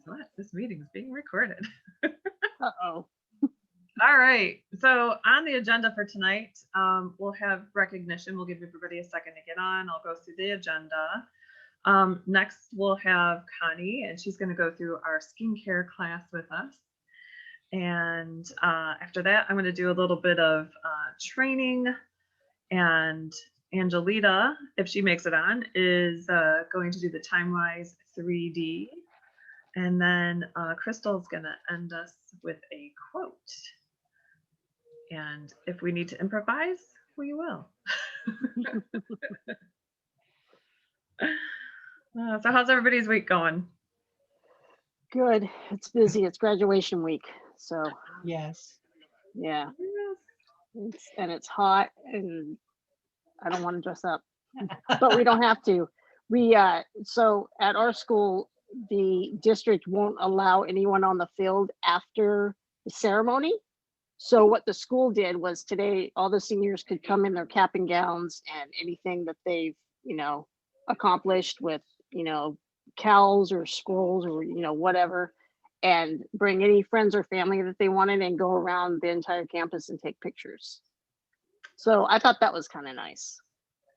what? This meeting is being recorded. Uh-oh. All right. So on the agenda for tonight, we'll have recognition. We'll give everybody a second to get on. I'll go through the agenda. Next, we'll have Connie, and she's going to go through our skincare class with us. And after that, I'm going to do a little bit of training. And Angelita, if she makes it on, is going to do the TimeWise 3D. And then Crystal's going to end us with a quote. And if we need to improvise, we will. So how's everybody's week going? Good. It's busy. It's graduation week. So Yes. yeah. It's hot and I don't want to dress up. But we don't have to. We so at our school, the district won't allow anyone on the field after the ceremony. So what the school did was today all the seniors could come in their cap and gowns and anything that they've, accomplished with, cowls or scrolls or, whatever, and bring any friends or family that they wanted and go around the entire campus and take pictures. So I thought that was kind of nice.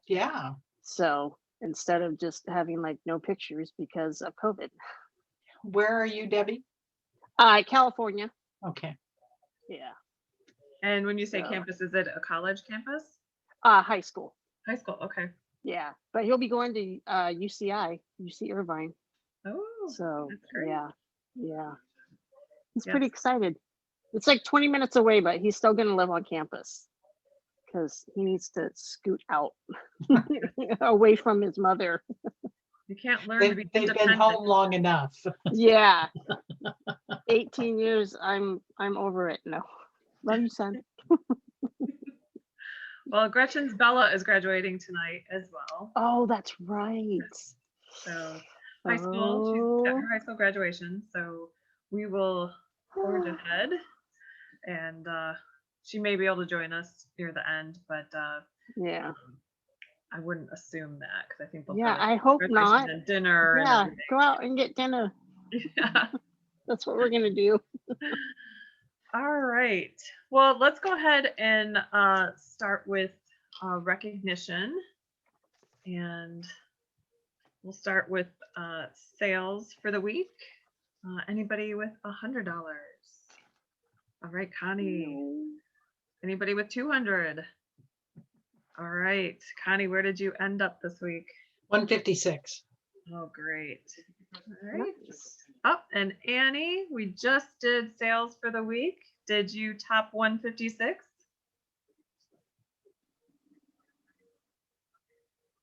Yeah. So instead of just having like no pictures because of COVID. Where are you, Debbie? California. Okay. Yeah. And when you say So- campus, is it a college campus? High school. High school, okay. Yeah. But he'll be going to UC Irvine. Oh, So that's great. yeah. He's Yes. pretty excited. It's like 20 minutes away, but he's still gonna live on campus because he needs to scoot out away from his mother. You can't learn to be They've been independent. home long enough. Yeah. 18 years, I'm over it. No. Love you, son. Well, Gretchen's Bella is graduating tonight as well. Oh, that's right. So high school, she's got Oh. her high school graduation. So we will forge ahead, and she may be able to join us near the end, but Yeah. I wouldn't assume that because I think they'll Yeah, probably I hope graduation not. and dinner and Yeah, everything. go out and get dinner. Yeah. That's what we're gonna do. All right. Well, let's go ahead and start with recognition. And we'll start with sales for the week. Anybody with $100? All right, Connie. Anybody with 200? All right, Connie, where did you end up this week? 156. Oh, great. All right. Nice. Oh, and Annie, we just did sales for the week. Did you top 156?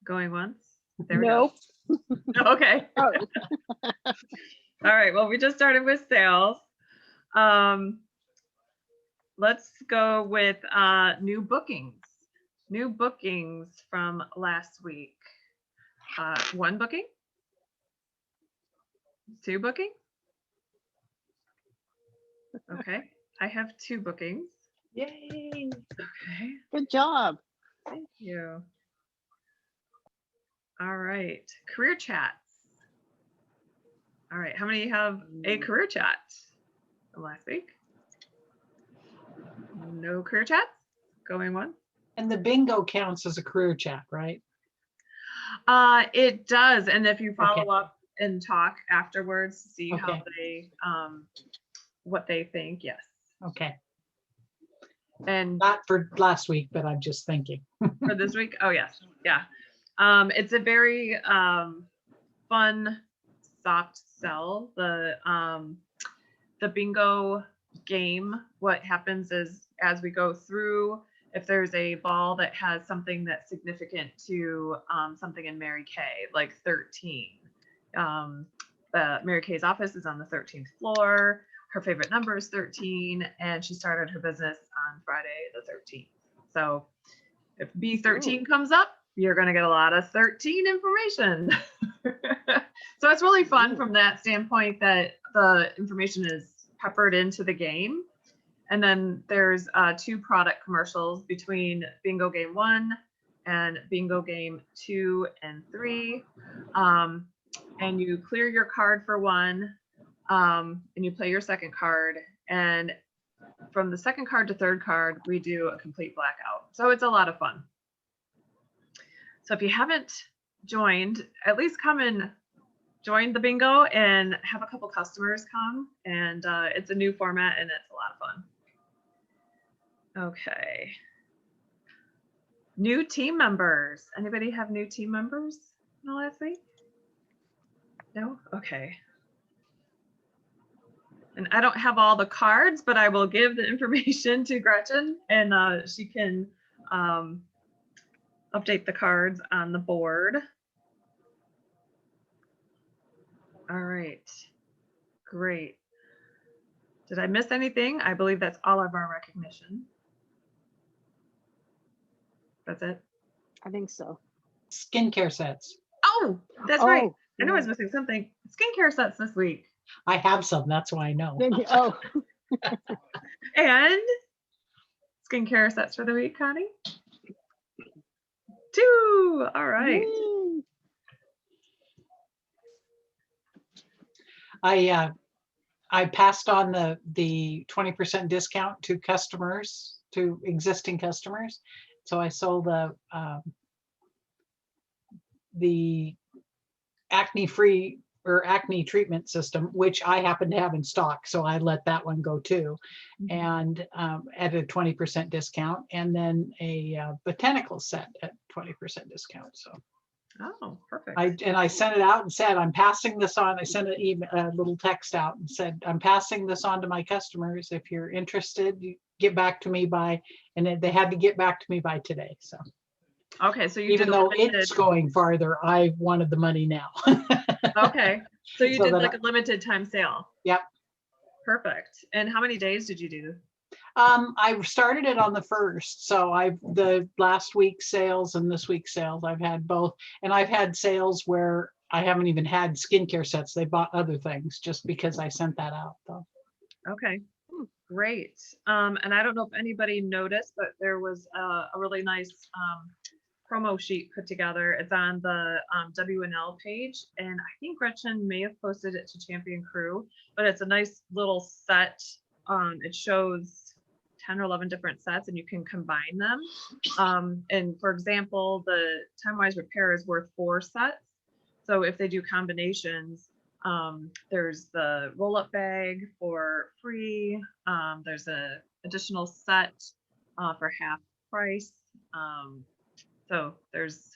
Going once? There we Nope. go. Okay. Oh, All right. Well, we just started with sales. Let's go with new bookings. New bookings from last week. 1 booking? 2 booking? Okay. I have 2 bookings. Yay. Okay. good job. Thank you. All right. Career chats. All right. How many have a career chat from last week? No career chats? Going once? And the bingo counts as a career chat, right? It does. And if you follow Okay. up and talk afterwards to see how Okay. they, what they think, yes. Okay. And Not for last week, but I'm just thinking. for this week, oh yes, yeah. It's a very fun, soft sell. The bingo game. What happens is as we go through, if there's a ball that has something that's significant to something in Mary Kay, like 13. Mary Kay's office is on the 13th floor. Her favorite number is 13, and she started her business on Friday the 13th. So if B13 comes up, you're going to get a lot of 13 information. So it's really fun from that standpoint that the information is peppered into the game. And then there's 2 product commercials between Bingo Game 1 and Bingo Game 2 and 3. And you clear your card for one. and you play your second card, and from the second card to third card, we do a complete blackout. So it's a lot of fun. So if you haven't joined, at least come and join the bingo and have a couple customers come. And it's a new format and it's a lot of fun. Okay. New team members. Anybody have new team members in the last week? No? Okay. And I don't have all the cards, but I will give the information to Gretchen and she can update the cards on the board. All right, great. Did I miss anything? I believe that's all of our recognition. That's it. I think so. Skincare sets. Oh, that's right. Oh, I know I was yeah. missing something. Skincare sets this week. I have some, that's why I know. Oh, And skincare sets for the week, Connie? 2. All right. yay. I passed on the 20% discount to customers, to existing customers. So I sold the acne-free or acne treatment system, which I happen to have in stock. So I let that one go too. And at a 20% discount, and then a botanical set at 20% discount. So Oh, perfect. I sent it out and said, I'm passing this on. I sent a little text out and said, I'm passing this on to my customers. If you're interested, you get back to me by, and they had to get back to me by today. So Okay, so you even did a though limited. it's going farther, I wanted the money now. Okay, so you So did that like a limited time sale. Yep. Perfect. And how many days did you do? I started it on the 1st. So the last week's sales and this week's sales, I've had both. And I've had sales where I haven't even had skincare sets. They bought other things just because I sent that out though. Okay, great. And I don't know if anybody noticed, but there was a really nice promo sheet put together. It's on the WNL page, and I think Gretchen may have posted it to Champion Crew, but it's a nice little set. It shows 10 or 11 different sets, and you can combine them. And for example, the Time-Wise Repair is worth 4 sets. So if they do combinations, there's the roll-up bag for free. There's a additional set for half price. So there's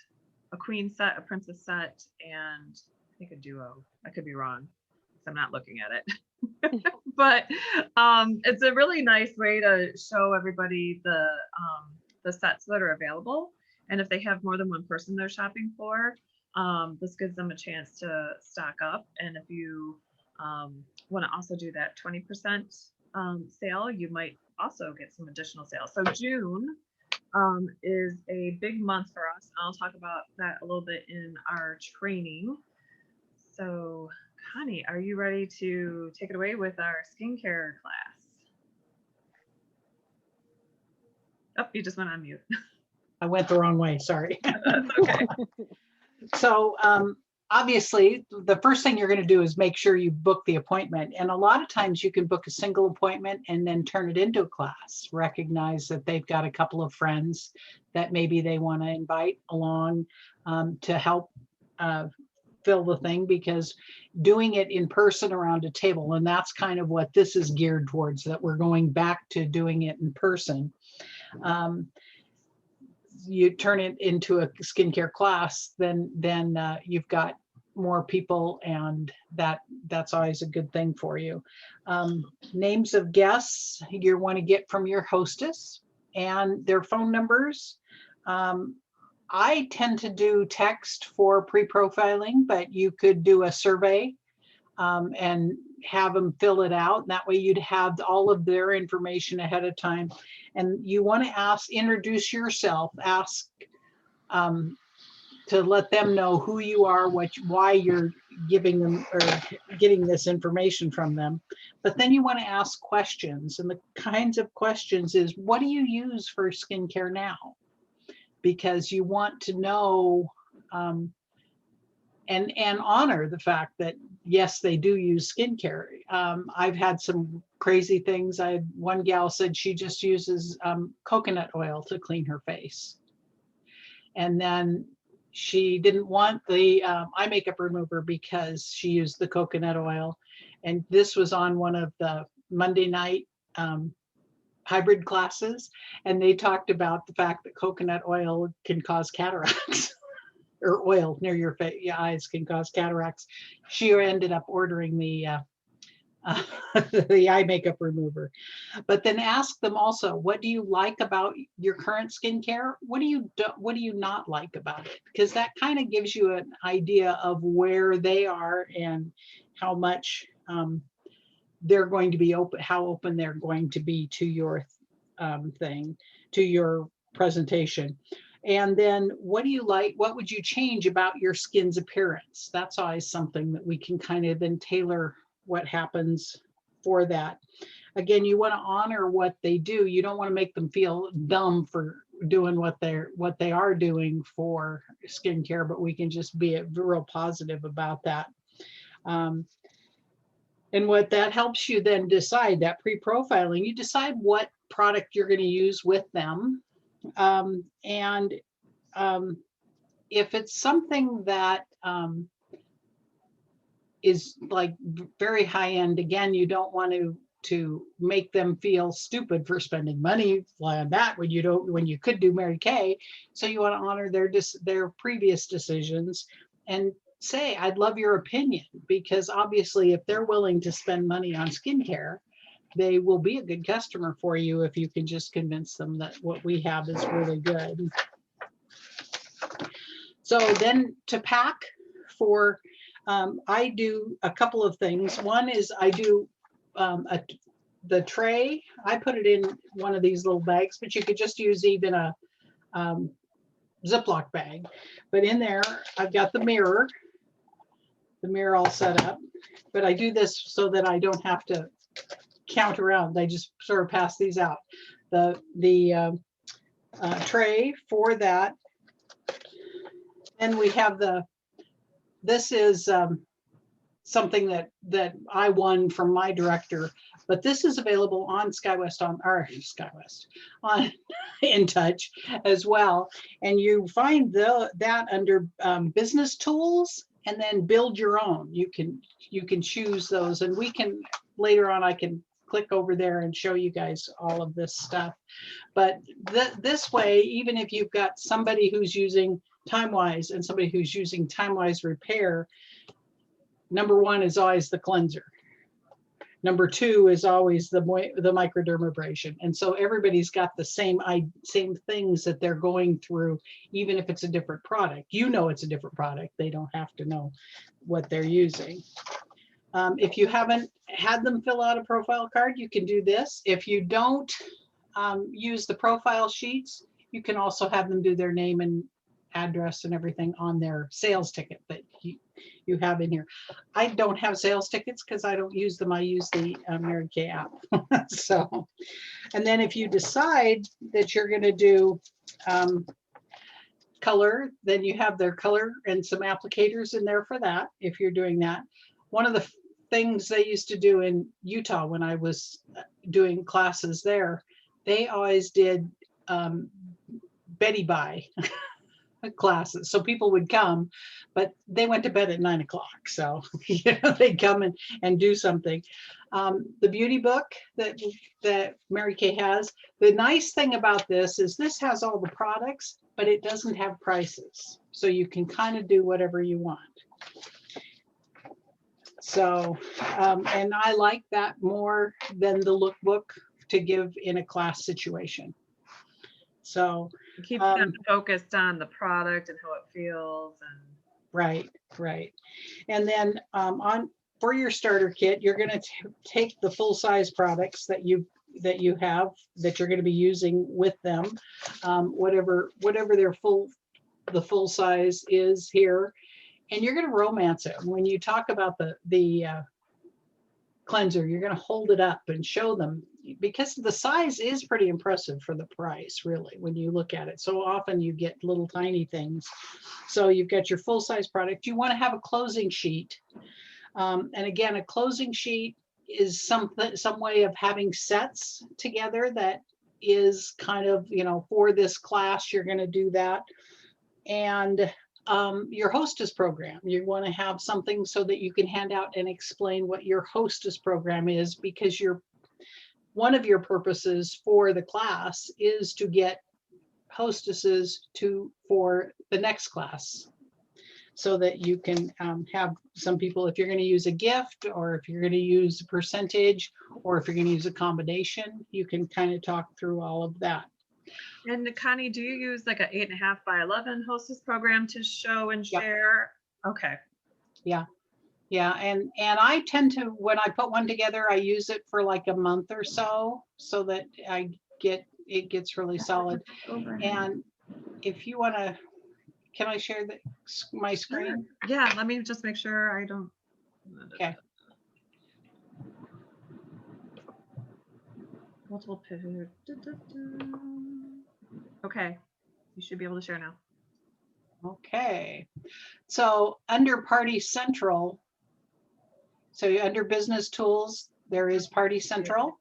a queen set, a princess set, and I think a duo. I could be wrong because I'm not looking at it. But it's a really nice way to show everybody the sets that are available. And if they have more than one person they're shopping for, this gives them a chance to stock up. And if you want to also do that 20% sale, you might also get some additional sales. So June is a big month for us. I'll talk about that a little bit in our training. So Connie, are you ready to take it away with our skincare class? Oh, you just went on mute. I went the wrong way, sorry. That's okay. So obviously, the first thing you're going to do is make sure you book the appointment. And a lot of times you can book a single appointment and then turn it into a class. Recognize that they've got a couple of friends that maybe they want to invite along to help fill the thing, because doing it in person around a table, and that's kind of what this is geared towards, that we're going back to doing it in person. You turn it into a skincare class, then you've got more people, and that's always a good thing for you. Names of guests you want to get from your hostess and their phone numbers. I tend to do text for pre-profiling, but you could do a survey and have them fill it out. And that way you'd have all of their information ahead of time. And you want to introduce yourself, ask to let them know who you are, why you're giving them or getting this information from them. But then you want to ask questions, and the kinds of questions is, what do you use for skincare now? Because you want to know and honor the fact that yes, they do use skincare. I've had some crazy things. One gal said she just uses coconut oil to clean her face, and then she didn't want the eye makeup remover because she used the coconut oil. And this was on one of the Monday night hybrid classes, and they talked about the fact that coconut oil can cause cataracts. Or oil near your face, your eyes can cause cataracts. She ended up ordering the the eye makeup remover. But then ask them also, what do you like about your current skincare? What do you not like about it? Because that kind of gives you an idea of where they are and how much they're going to be open, how open they're going to be to your thing, to your presentation. And then what do you like? What would you change about your skin's appearance? That's always something that we can kind of then tailor what happens for that. Again, you want to honor what they do. You don't want to make them feel dumb for doing what they are doing for skincare, but we can just be real positive about that. And what that helps you then decide, that pre-profiling, you decide what product you're going to use with them. And if it's something that is like very high end, again, you don't want to make them feel stupid for spending money on that when you could do Mary Kay. So you want to honor their previous decisions and say, I'd love your opinion, because obviously if they're willing to spend money on skincare, they will be a good customer for you if you can just convince them that what we have is really good. So then to pack for, I do a couple of things. One is I do the tray. I put it in one of these little bags, but you could just use even a Ziploc bag. But in there, I've got the mirror all set up. But I do this so that I don't have to count around. I just sort of pass these out. The tray for that. And we have this is something that I won from my director, but this is available on SkyWest on In Touch as well. And you find that under business tools, and then build your own. You can choose those, and we can later on, I can click over there and show you guys all of this stuff. But this way, even if you've got somebody who's using TimeWise and somebody who's using TimeWise Repair, number one is always the cleanser. Number two is always the microdermabrasion. And so everybody's got the same things that they're going through, even if it's a different product. You know it's a different product. They don't have to know what they're using. If you haven't had them fill out a profile card, you can do this. If you don't use the profile sheets, you can also have them do their name and address and everything on their sales ticket that you have in here. I don't have sales tickets because I don't use them. I use the Mary Kay app. So, and then if you decide that you're going to do color, then you have their color and some applicators in there for that, if you're doing that. One of the things they used to do in Utah when I was doing classes there, they always did Betty Bye classes. So people would come, but they went to bed at 9 o'clock. So they'd come and do something. The beauty book that Mary Kay has, the nice thing about this is this has all the products, but it doesn't have prices. So you can kind of do whatever you want. So, and I like that more than the lookbook to give in a class situation. So keep them focused on the product and how it feels. And right. And then for your starter kit, you're going to take the full size products that you have that you're going to be using with them, whatever their the full size is here. And you're going to romance it. When you talk about the cleanser, you're going to hold it up and show them, because the size is pretty impressive for the price, really, when you look at it. So often you get little tiny things. So you've got your full size product. You want to have a closing sheet. And again, a closing sheet is some way of having sets together that is kind of, you know, for this class, you're going to do that. And your hostess program, you want to have something so that you can hand out and explain what your hostess program is, because one of your purposes for the class is to get hostesses for the next class, so that you can have some people, if you're going to use a gift, or if you're going to use a percentage, or if you're going to use a combination, you can kind of talk through all of that. And Connie, do you use like a 8.5 by 11 hostess program to show and Yep. share? Okay. Yeah, and I tend to, when I put one together, I use it for like a month or so that it gets really solid. And if you want to, can I share my screen? Yeah, let me just make sure I don't. Okay. Multiple pivot. Okay, you should be able to share now. Okay, so under Party Central, so under Business Tools, there is Party Central.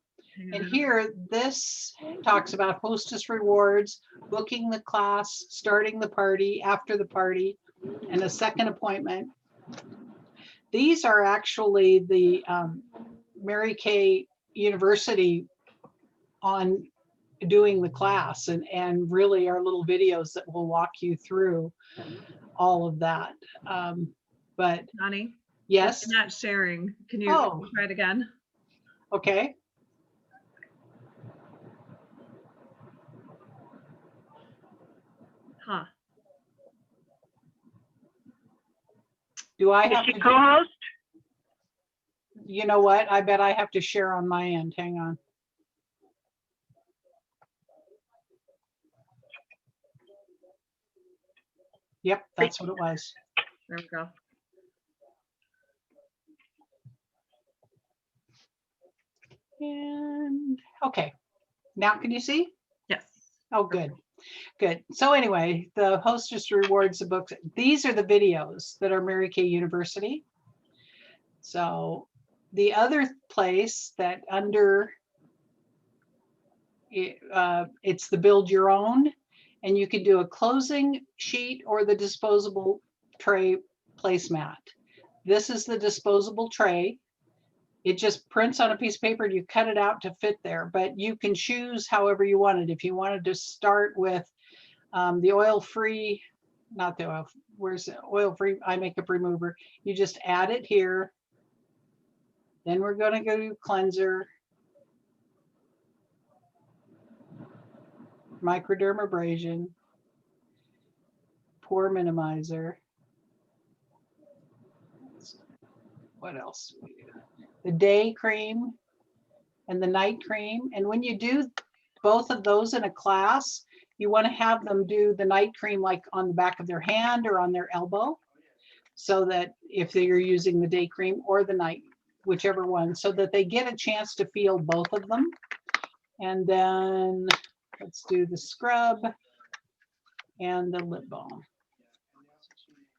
And here, this talks about hostess rewards, booking the class, starting the party, after the party, and a second appointment. These are actually the Mary Kay University on doing the class, and really are little videos that will walk you through all of that. But Connie? yes. It's not sharing. Can you try it again? Okay. Huh. Do I have to co-host? You know what? I bet I have to share on my end. Hang on. Yep, that's what it was. There we go. And okay, now can you see? Yes. Oh, good. Good. So anyway, the hostess rewards, the books, these are the videos that are Mary Kay University. So the other place that under it's the build your own, and you can do a closing sheet or the disposable tray placemat. This is the disposable tray. It just prints on a piece of paper and you cut it out to fit there, but you can choose however you want it. If you wanted to start with the oil-free, not the oil, where's the oil-free eye makeup remover, you just add it here. Then we're going to go to cleanser, microdermabrasion, pore minimizer. What else? The day cream and the night cream. And when you do both of those in a class, you want to have them do the night cream like on the back of their hand or on their elbow, so that if they're using the day cream or the night, whichever one, so that they get a chance to feel both of them. And then let's do the scrub and the lip balm.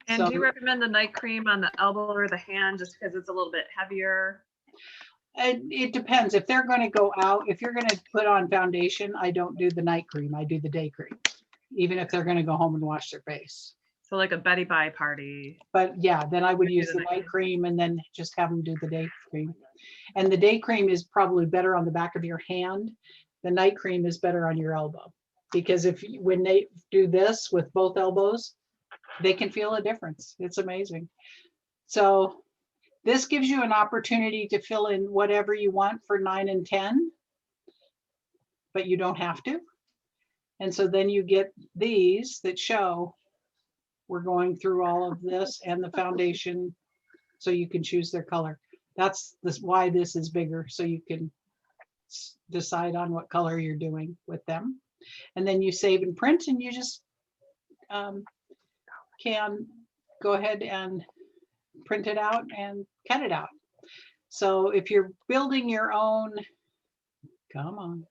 And do you recommend the night cream on the elbow or the hand just because it's a little bit heavier? It depends. If they're going to go out, if you're going to put on foundation, I don't do the night cream. I do the day cream, even if they're going to go home and wash their face. So like a Betty Bye party. But yeah, then I would use the night cream and then just have them do the day cream. And the day cream is probably better on the back of your hand. The night cream is better on your elbow, because when they do this with both elbows, they can feel a difference. It's amazing. So this gives you an opportunity to fill in whatever you want for 9 and 10, but you don't have to. And so then you get these that show we're going through all of this and the foundation, so you can choose their color. That's why this is bigger, so you can decide on what color you're doing with them. And then you save and print, and you just can go ahead and print it out and cut it out. So if you're building your own, come on.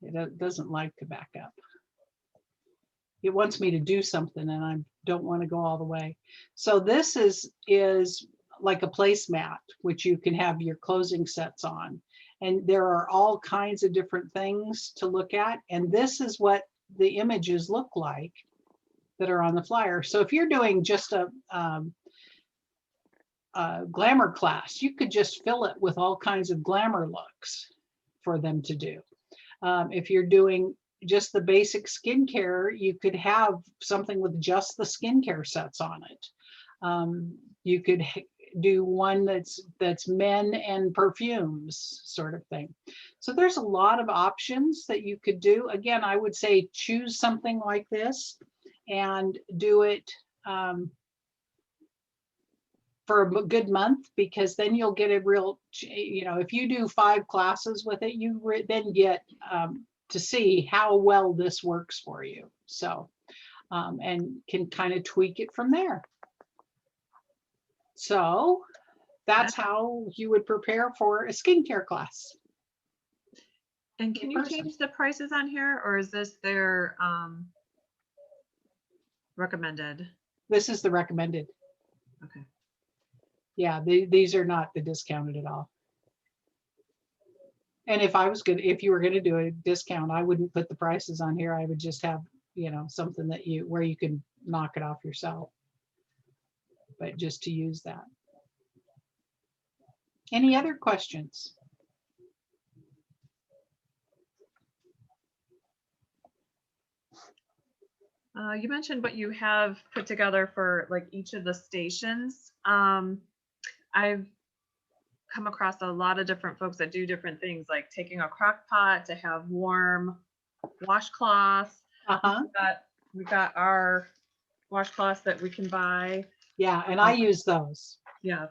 It doesn't like to back up. It wants me to do something and I don't want to go all the way. So this is like a placemat, which you can have your closing sets on. And there are all kinds of different things to look at. And this is what the images look like that are on the flyer. So if you're doing just a glamour class, you could just fill it with all kinds of glamour looks for them to do. If you're doing just the basic skincare, you could have something with just the skincare sets on it. You could do one that's men and perfumes sort of thing. So there's a lot of options that you could do. Again, I would say choose something like this and do it for a good month, because then you'll get a real, if you do 5 classes with it, you then get to see how well this works for you. So, and can kind of tweak it from there. So that's how you would prepare for a skincare class. And can you change the prices on here, or is this their recommended? This is the recommended. Okay. Yeah, these are not the discounted at all. And if you were going to do a discount, I wouldn't put the prices on here. I would just have, something that where you can knock it off yourself. But just to use that. Any other questions? You mentioned what you have put together for like each of the stations. I've come across a lot of different folks that do different things, like taking a crock pot to have warm washcloths. We've got our washcloths that we can buy. Yeah, and I use those. Yeah.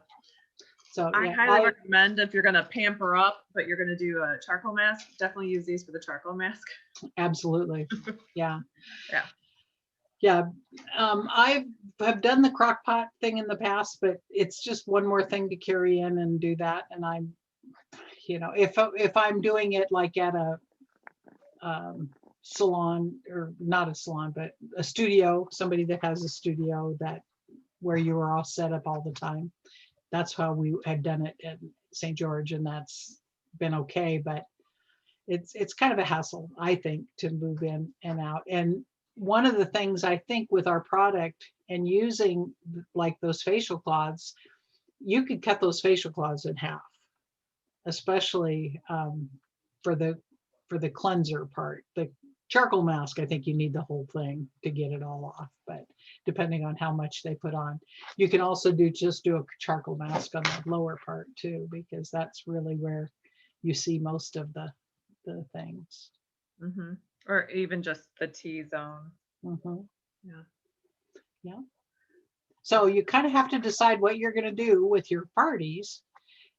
So I highly recommend, if you're going to pamper up, but you're going to do a charcoal mask, definitely use these for the charcoal mask. Absolutely. Yeah. Yeah. Yeah. I have done the crock pot thing in the past, but it's just one more thing to carry in and do that. And I'm, if I'm doing it like at a salon, or not a salon, but a studio, somebody that has a studio where you are all set up all the time. That's how we had done it at St. George, and that's been okay, but it's kind of a hassle, I think, to move in and out. And one of the things I think with our product and using like those facial cloths, you could cut those facial cloths in half, especially for the cleanser part. The charcoal mask, I think you need the whole thing to get it all off, but depending on how much they put on. You can also just do a charcoal mask on the lower part too, because that's really where you see most of the things. Mm-hmm. Or even just the T-zone. Mm-hmm. Yeah. Yeah. So you kind of have to decide what you're going to do with your parties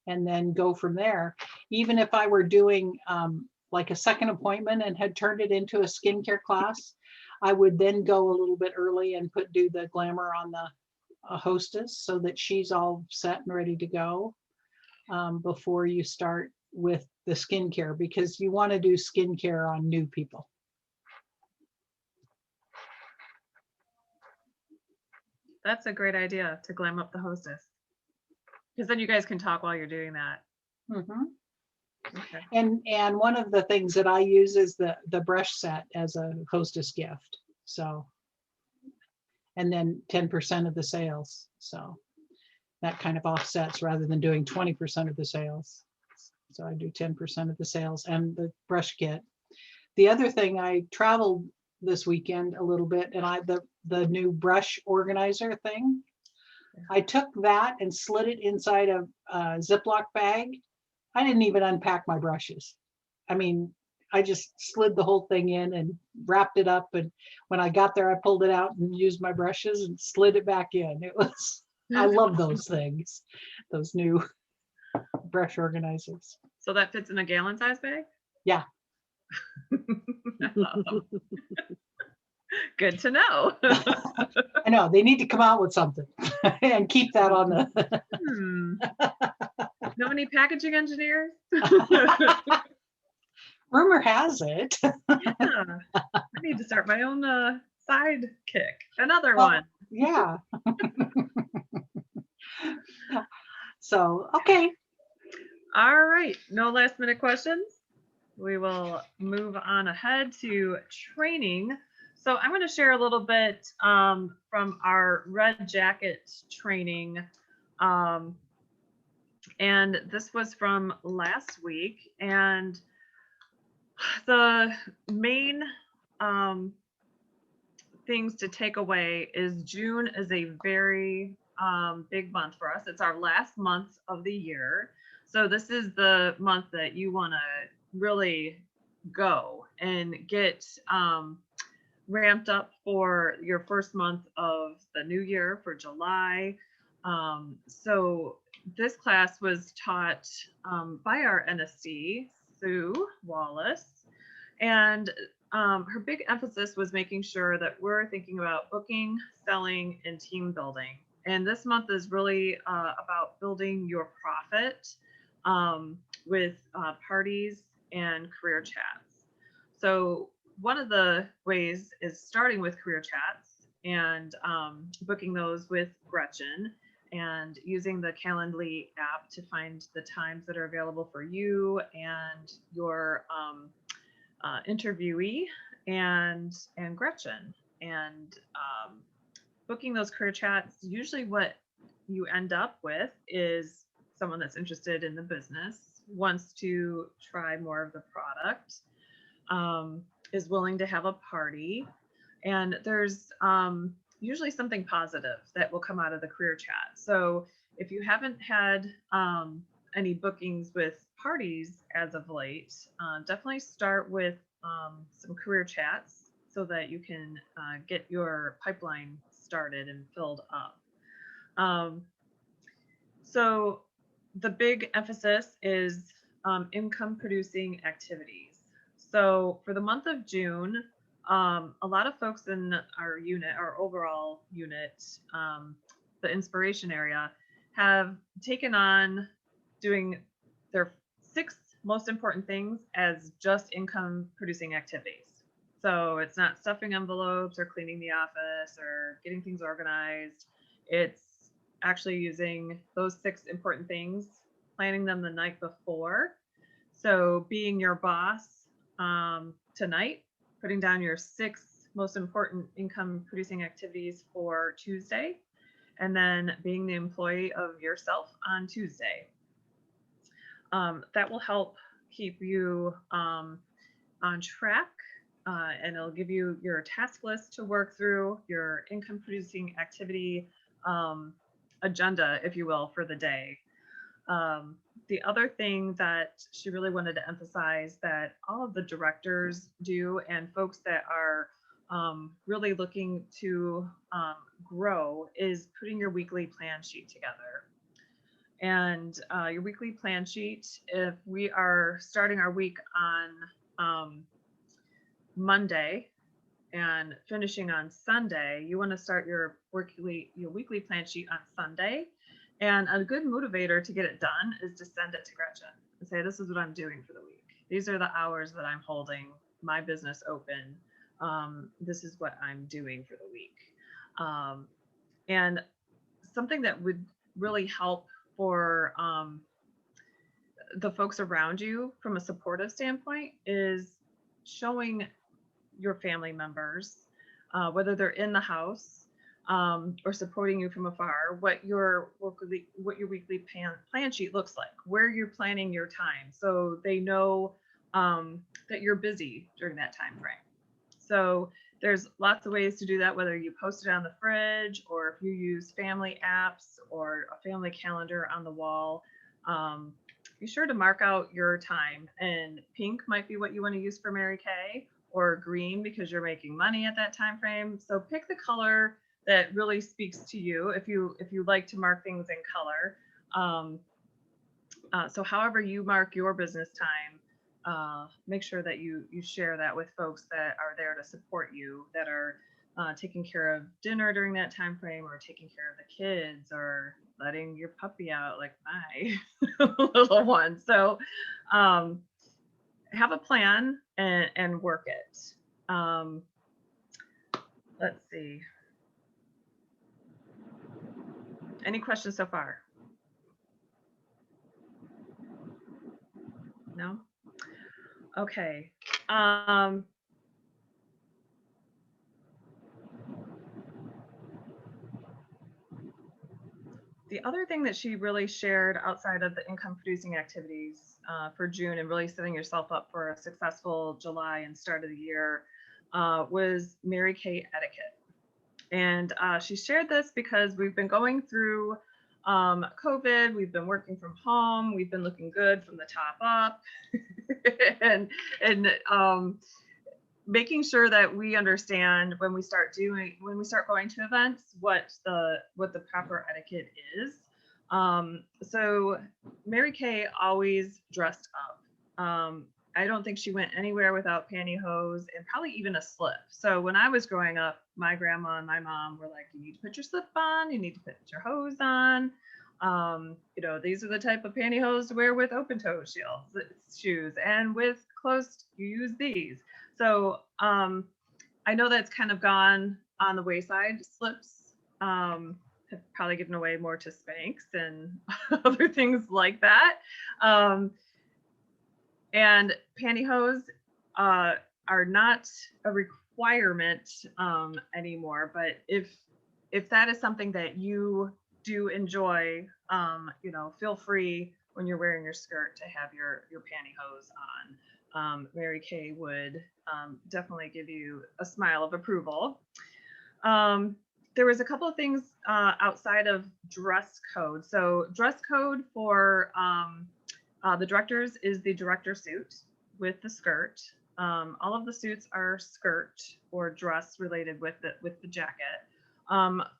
and then go from there. Even if I were doing like a second appointment and had turned it into a skincare class, I would then go a little bit early and do the glamour on the hostess, so that she's all set and ready to go before you start with the skincare, because you want to do skincare on new people. That's a great idea, to glam up the hostess, because then you guys can talk while you're doing that. Mm-hmm. Okay. And one of the things that I use is the brush set as a hostess gift. So, and then 10% of the sales. So that kind of offsets, rather than doing 20% of the sales. So I do 10% of the sales and the brush kit. The other thing, I traveled this weekend a little bit, and the new brush organizer thing, I took that and slid it inside a Ziploc bag. I didn't even unpack my brushes. I mean, I just slid the whole thing in and wrapped it up. And when I got there, I pulled it out and used my brushes and slid it back in. I love those things, those new brush organizers. So that fits in a gallon size bag? Yeah. Good to know. I know, they need to come out with something and keep that on the. Hmm. Know any packaging engineers? Rumor has it. Yeah. I need to start my own sidekick. Another Well, one. yeah. So, okay. All right. No last minute questions. We will move on ahead to training. So I'm going to share a little bit from our Red Jacket training. And this was from last week. And the main things to take away is June is a very big month for us. It's our last month of the year. So this is the month that you want to really go and get ramped up for your first month of the new year for July. So this class was taught by our NSC, Sue Wallace, and her big emphasis was making sure that we're thinking about booking, selling, and team building. And this month is really about building your profit with parties and career chats. So one of the ways is starting with career chats and booking those with Gretchen and using the Calendly app to find the times that are available for you and your interviewee and Gretchen, and booking those career chats. Usually what you end up with is someone that's interested in the business, wants to try more of the product, is willing to have a party, and there's usually something positive that will come out of the career chat. So if you haven't had any bookings with parties as of late, definitely start with some career chats so that you can get your pipeline started and filled up. So the big emphasis is income producing activities. So for the month of June, a lot of folks in our unit, our overall unit, the inspiration area, have taken on doing their 6 most important things as just income producing activities. So it's not stuffing envelopes or cleaning the office or getting things organized. It's actually using those 6 important things, planning them the night before. So being your boss tonight, putting down your 6 most important income producing activities for Tuesday, and then being the employee of yourself on Tuesday. That will help keep you on track, and it'll give you your task list to work through, your income producing activity agenda, if you will, for the day. The other thing that she really wanted to emphasize that all of the directors do, and folks that are really looking to grow, is putting your weekly plan sheet together. And your weekly plan sheet, if we are starting our week on Monday and finishing on Sunday, you want to start your weekly plan sheet on Sunday. And a good motivator to get it done is to send it to Gretchen and say, this is what I'm doing for the week. These are the hours that I'm holding my business open. This is what I'm doing for the week. And something that would really help for the folks around you from a supportive standpoint is showing your family members, whether they're in the house or supporting you from afar, what your weekly plan sheet looks like, where you're planning your time, so they know that you're busy during that time frame. So there's lots of ways to do that, whether you post it on the fridge or if you use family apps or a family calendar on the wall. Be sure to mark out your time, and pink might be what you want to use for Mary Kay, or green because you're making money at that time frame. So pick the color that really speaks to you if you like to mark things in color. So however you mark your business time, make sure that you share that with folks that are there to support you, that are taking care of dinner during that time frame, or taking care of the kids, or letting your puppy out like my little one. So have a plan and work it. Let's see. Any questions so far? No? Okay. The other thing that she really shared outside of the income producing activities for June, and really setting yourself up for a successful July and start of the year, was Mary Kay etiquette. And she shared this because we've been going through COVID, we've been working from home, we've been looking good from the top up, and making sure that we understand when we start going to events what the proper etiquette is. So Mary Kay always dressed up. I don't think she went anywhere without pantyhose and probably even a slip. So when I was growing up, my grandma and my mom were like, you need to put your slip on, you need to put your hose on. These are the type of pantyhose to wear with open toe shoes, and with closed, you use these. So I know that's kind of gone on the wayside. Slips have probably given away more to Spanx and other things like that. And pantyhose are not a requirement anymore, but if that is something that you do enjoy, feel free when you're wearing your skirt to have your pantyhose on. Mary Kay would definitely give you a smile of approval. There was a couple of things outside of dress code. So dress code for the directors is the director suit with the skirt. All of the suits are skirt or dress related with the jacket.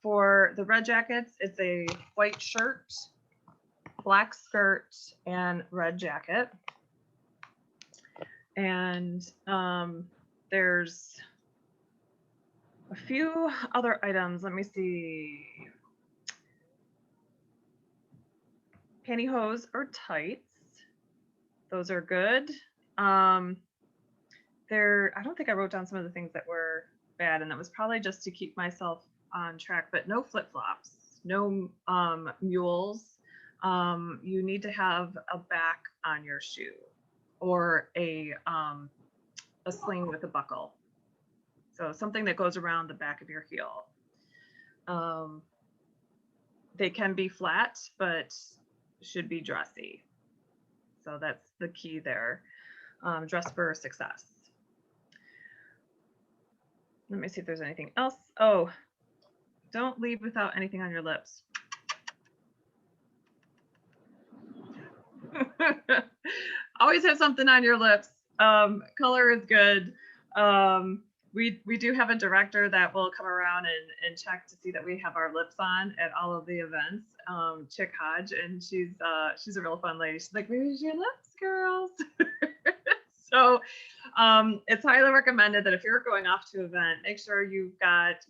For the red jackets, it's a white shirt, black skirt, and red jacket. And there's a few other items. Let me see. Pantyhose or tights. Those are good. I don't think I wrote down some of the things that were bad, and that was probably just to keep myself on track, but no flip-flops, no mules. You need to have a back on your shoe, or a sling with a buckle. So something that goes around the back of your heel. They can be flat, but should be dressy. So that's the key there. Dress for success. Let me see if there's anything else. Oh, don't leave without anything on your lips. Always have something on your lips. Color is good. We do have a director that will come around and check to see that we have our lips on at all of the events. Chick Hodge, and she's a real fun lady. She's like, where's your lips, girls? So it's highly recommended that if you're going off to an event, make sure you've got,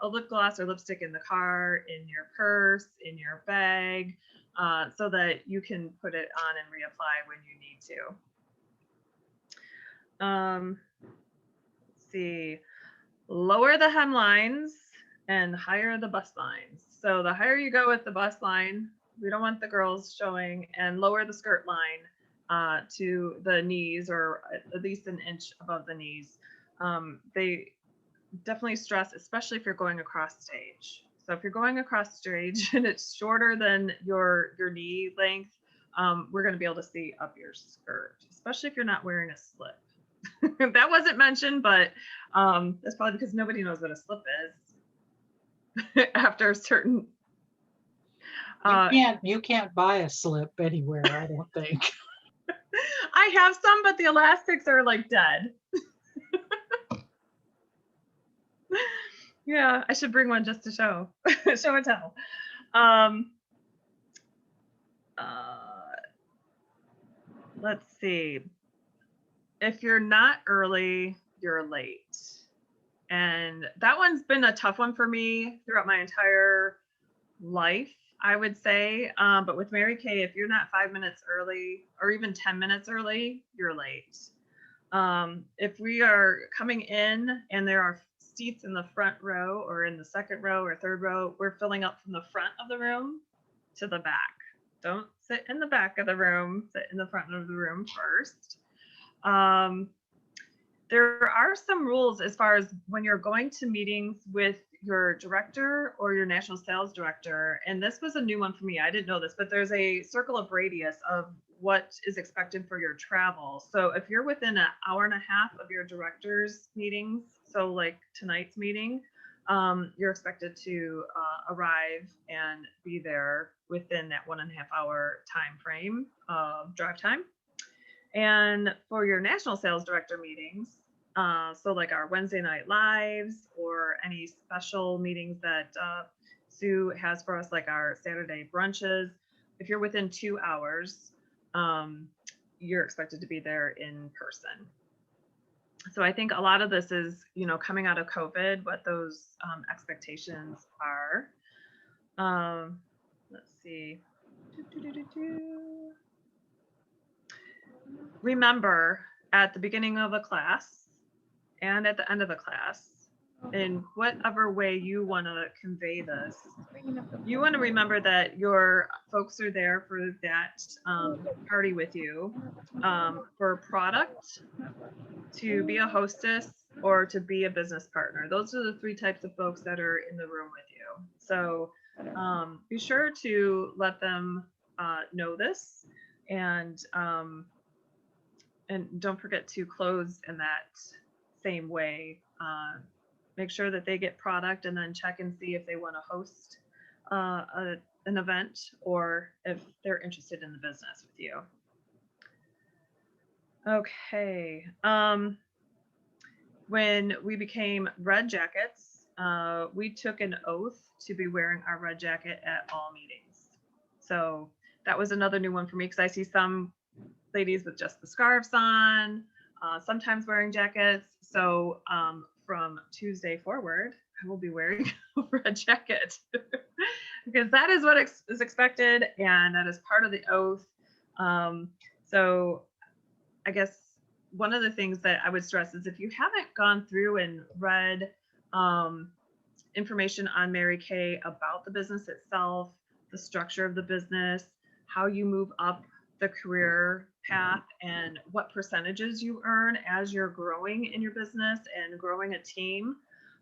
a lip gloss or lipstick in the car, in your purse, in your bag, so that you can put it on and reapply when you need to. Let's see, lower the hemlines and higher the bust lines. So the higher you go with the bust line, we don't want the girls showing, and lower the skirt line to the knees, or at least an inch above the knees. They definitely stress, especially if you're going across stage. So if you're going across stage and it's shorter than your knee length, we're going to be able to see up your skirt, especially if you're not wearing a slip. That wasn't mentioned, but that's probably because nobody knows what a slip is after a certain. You can't buy a slip anywhere, I don't think. I have some, but the elastics are like dead. Yeah, I should bring one just to show and tell. Let's see. if you're not early, you're late. And that one's been a tough one for me throughout my entire life, I would say. But with Mary Kay, if you're not 5 minutes early or even 10 minutes early, you're late. If we are coming in and there are seats in the front row or in the second row or third row, we're filling up from the front of the room to the back. Don't sit in the back of the room, sit in the front of the room first. There are some rules as far as when you're going to meetings with your director or your national sales director. And this was a new one for me. I didn't know this, but there's a circle of radius of what is expected for your travel. So if you're within an hour and a half of your director's meetings, so like tonight's meeting, you're expected to arrive and be there within that 1.5 hour time frame of drive time. And for your national sales director meetings, so like our Wednesday night lives or any special meetings that Sue has for us, like our Saturday brunches, if you're within 2 hours, you're expected to be there in person. So I think a lot of this is, coming out of COVID, what those expectations are. Let's see. Remember, at the beginning of a class and at the end of a class, in whatever way you want to convey this, you want to remember that your folks are there for that party with you, for product, to be a hostess, or to be a business partner. Those are the 3 types of folks that are in the room with you. So be sure to let them know this, and don't forget to close in that same way. Make sure that they get product, and then check and see if they want to host an event or if they're interested in the business with you. Okay. When we became Red Jackets, we took an oath to be wearing our red jacket at all meetings. So that was another new one for me, because I see some ladies with just the scarves on, sometimes wearing jackets. So from Tuesday forward, I will be wearing a red jacket because that is what is expected, and that is part of the oath. So I guess one of the things that I would stress is if you haven't gone through and read information on Mary Kay about the business itself, the structure of the business, how you move up the career path, and what percentages you earn as you're growing in your business and growing a team,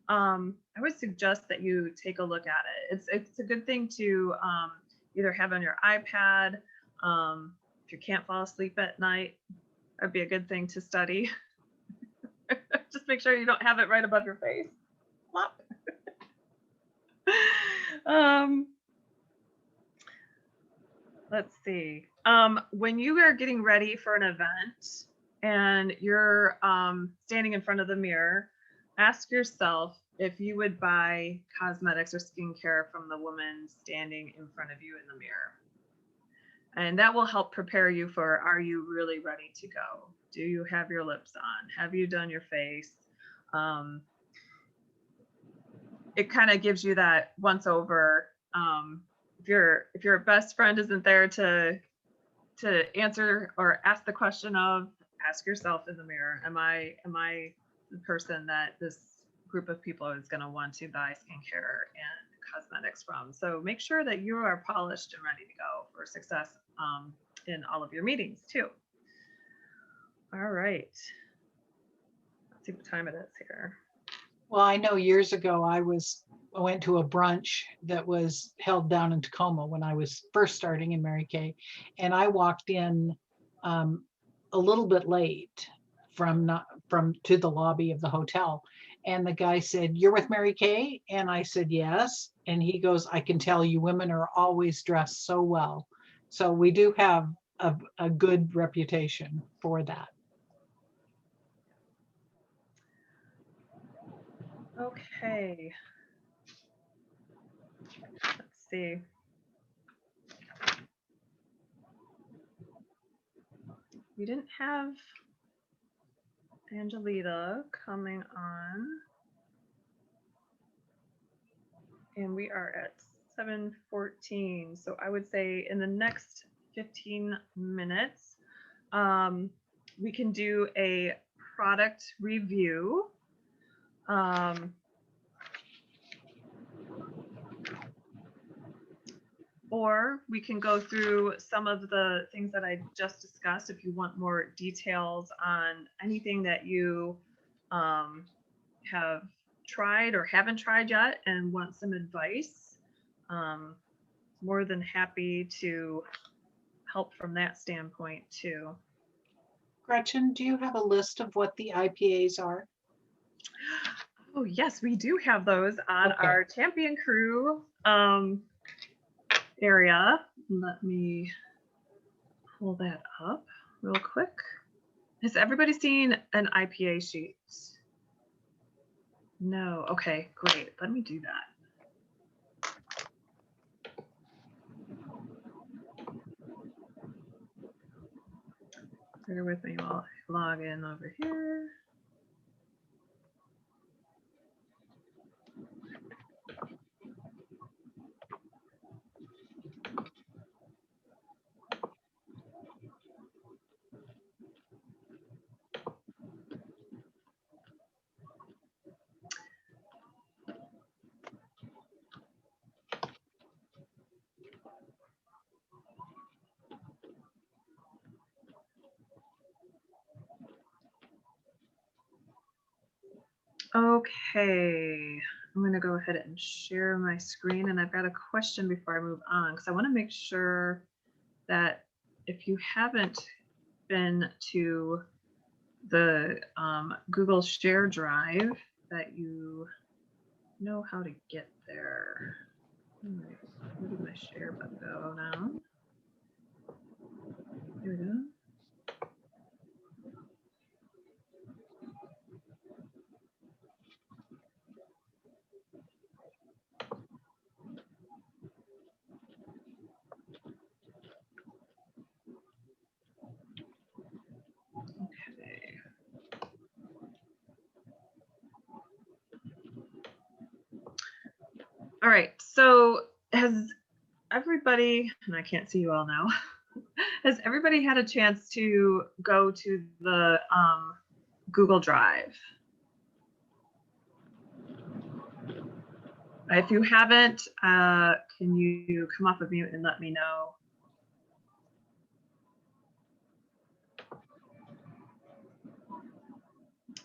I would suggest that you take a look at it. It's a good thing to either have on your iPad. If you can't fall asleep at night, that'd be a good thing to study. Just make sure you don't have it right above your face. Plop. Let's see. When you are getting ready for an event and you're standing in front of the mirror, ask yourself if you would buy cosmetics or skincare from the woman standing in front of you in the mirror. And that will help prepare you for, are you really ready to go? Do you have your lips on? Have you done your face? It kind of gives you that once over. If your best friend isn't there to answer or ask the question of, ask yourself in the mirror, am I the person that this group of people is going to want to buy skincare and cosmetics from? So make sure that you are polished and ready to go for success in all of your meetings too. All right. Let's see what time it is here. Well, I know years ago I went to a brunch that was held down in Tacoma when I was first starting in Mary Kay, and I walked in a little bit late to the lobby of the hotel, and the guy said, "You're with Mary Kay?" And I said, "Yes." And he goes, "I can tell you women are always dressed so well." So we do have a good reputation for that. Okay. Let's see. We didn't have Angelita coming on. And we are at 7:14. So I would say in the next 15 minutes, we can do a product review. Or we can go through some of the things that I just discussed if you want more details on anything that you have tried or haven't tried yet and want some advice. More than happy to help from that standpoint too. Gretchen, do you have a list of what the IPAs are? Oh yes, we do have those on Okay. our Champion Crew area. Let me pull that up real quick. Has everybody seen an IPA sheet? No. Okay, great. Let me do that. Bear with me while I log in over here. Okay, I'm going to go ahead and share my screen, and I've got a question before I move on because I want to make sure that if you haven't been to the Google Share Drive, that you know how to get there. All right, where did my share button go now? Here we go. Okay. All right, so has everybody, and I can't see you all now, has everybody had a chance to go to the Google Drive? If you haven't, can you come off of mute and let me know?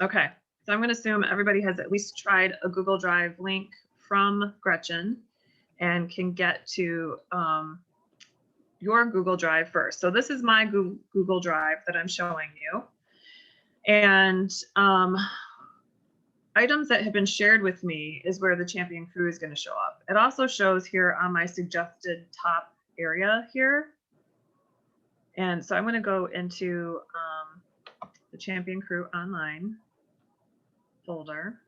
Okay, so I'm going to assume everybody has at least tried a Google Drive link from Gretchen and can get to your Google Drive first. So this is my Google Drive that I'm showing you. And items that have been shared with me is where the Champion Crew is going to show up. It also shows here on my suggested top area here. And so I'm going to go into the Champion Crew online folder.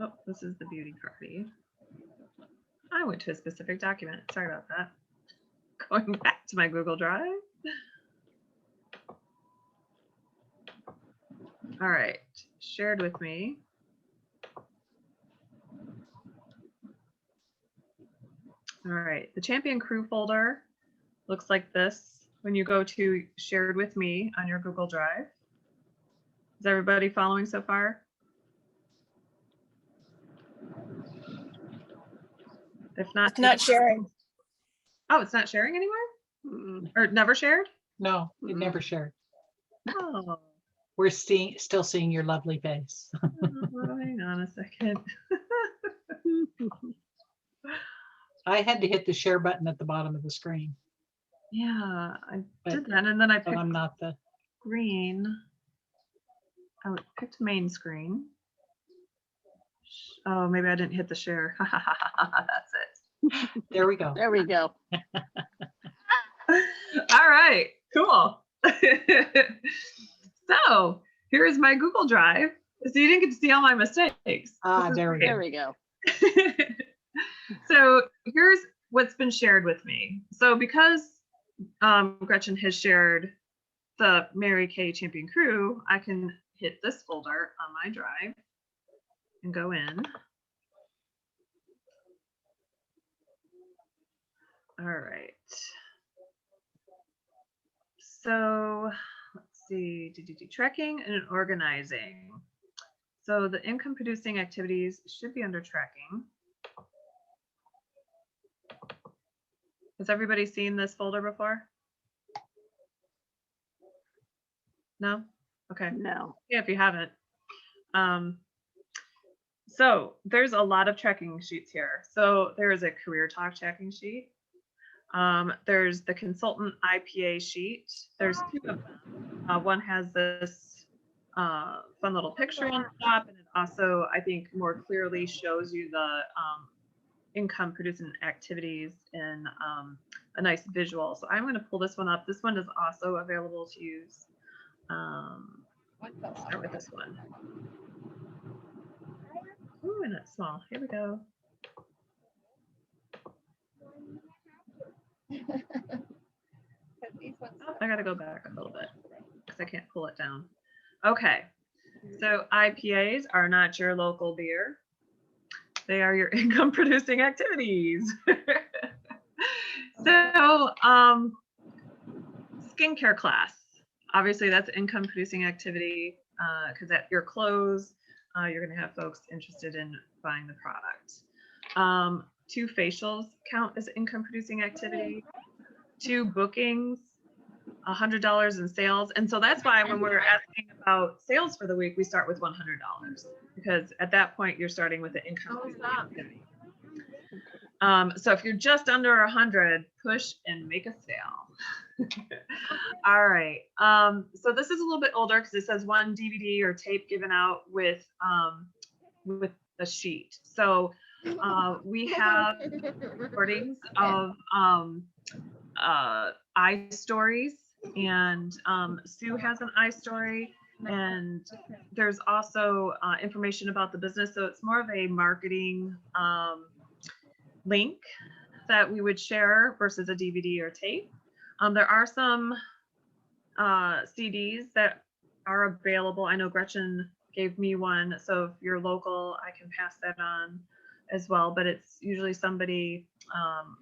Oh, this is the beauty party. I went to a specific document. Sorry about that. Going back to my Google Drive. All right, shared with me. All right, the Champion Crew folder looks like this when you go to shared with me on your Google Drive. Is everybody following so far? If not, It's not sharing. Oh, it's not sharing anymore? Mm, Or never shared? No, it Mhm. never shared. Oh, We're still seeing your lovely face. hang on a second. I had to hit the share button at the bottom of the screen, Yeah, I But- did that, and then I but picked I'm not the, green. I picked main screen. Oh, maybe I didn't hit the share. That's it. there we go. There we go. All right, cool. So here's my Google Drive So you didn't get to see all my mistakes. Ah, This is there we great. There we go. So here's what's been shared with me. So because Gretchen has shared the Mary Kay Champion Crew, I can hit this folder on my drive and go in. All right. So let's see, tracking and organizing. So the income producing activities should be under tracking. Has everybody seen this folder before? No? Okay. No. Yeah, if you haven't. So there's a lot of tracking sheets here. So there is a career talk tracking sheet. There's the consultant IPA sheet. There's two of them. One has this fun little picture on the top, and it also, I think, more clearly shows you the income producing activities in a nice visual. So I'm going to pull this one up. This one is also available to use. Let's start with this one. Ooh, and it's small. Here we go. Oh, I got to go back a little bit because I can't pull it down. Okay. So IPAs are not your local beer. They are your income producing activities. So skincare class. Obviously that's income producing activity because at your close, you're going to have folks interested in buying the product. 2 facials count as income producing activity. 2 bookings, $100 in sales. And so that's why when we're asking about sales for the week, we start with $100 because at that point you're starting with the income producing activity. So if you're just under 100, push and make a sale. All right. So this is a little bit older because it says 1 DVD or tape given out with a sheet. So we have recordings of eye stories, and Sue has an eye story, and there's also information about the business. So it's more of a marketing link that we would share versus a DVD or tape. There are some CDs that are available. I know Gretchen gave me one, so if you're local, I can pass that on as well, but it's usually somebody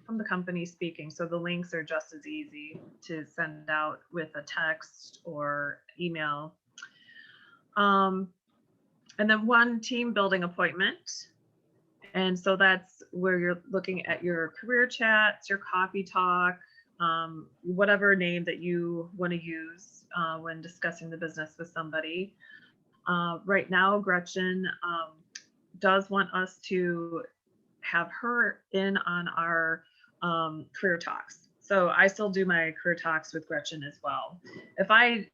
from the company speaking, so the links are just as easy to send out with a text or email. And then 1 team building appointment. And so that's where you're looking at your career chats, your coffee talk, whatever name that you want to use when discussing the business with somebody. Right now, Gretchen does want us to have her in on our career talks. So I still do my career talks with Gretchen as well. If I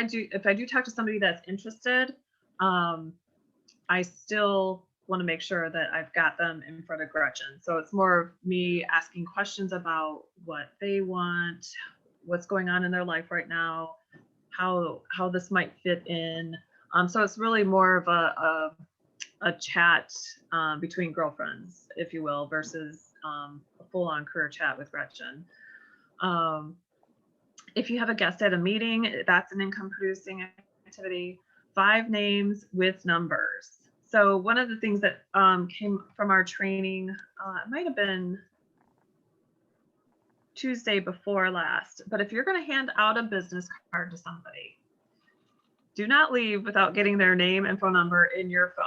do talk to somebody that's interested, I still want to make sure that I've got them in front of Gretchen. So it's more of me asking questions about what they want, what's going on in their life right now, how this might fit in. So it's really more of a chat between girlfriends, if you will, versus a full-on career chat with Gretchen. If you have a guest at a meeting, that's an income producing activity. 5 names with numbers. So one of the things that came from our training, it might have been Tuesday before last, but if you're going to hand out a business card to somebody, do not leave without getting their name and phone number in your phone.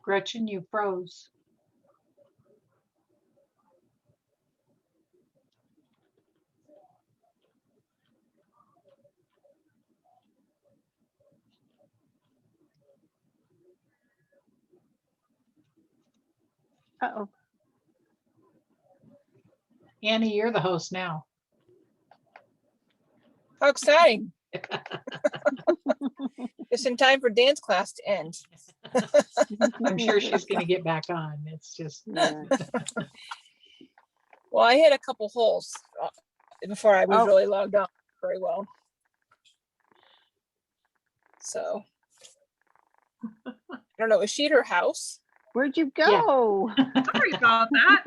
Gretchen, you froze. Uh-oh. Annie, you're the host now. How exciting. Just in time for dance class to end. I'm sure she's gonna get back on. It's just, Yeah. Well, I hit a couple holes before I was Oh. really logged on very well. So, I don't know, is she at her house? Where'd you Yeah. go? Sorry about that.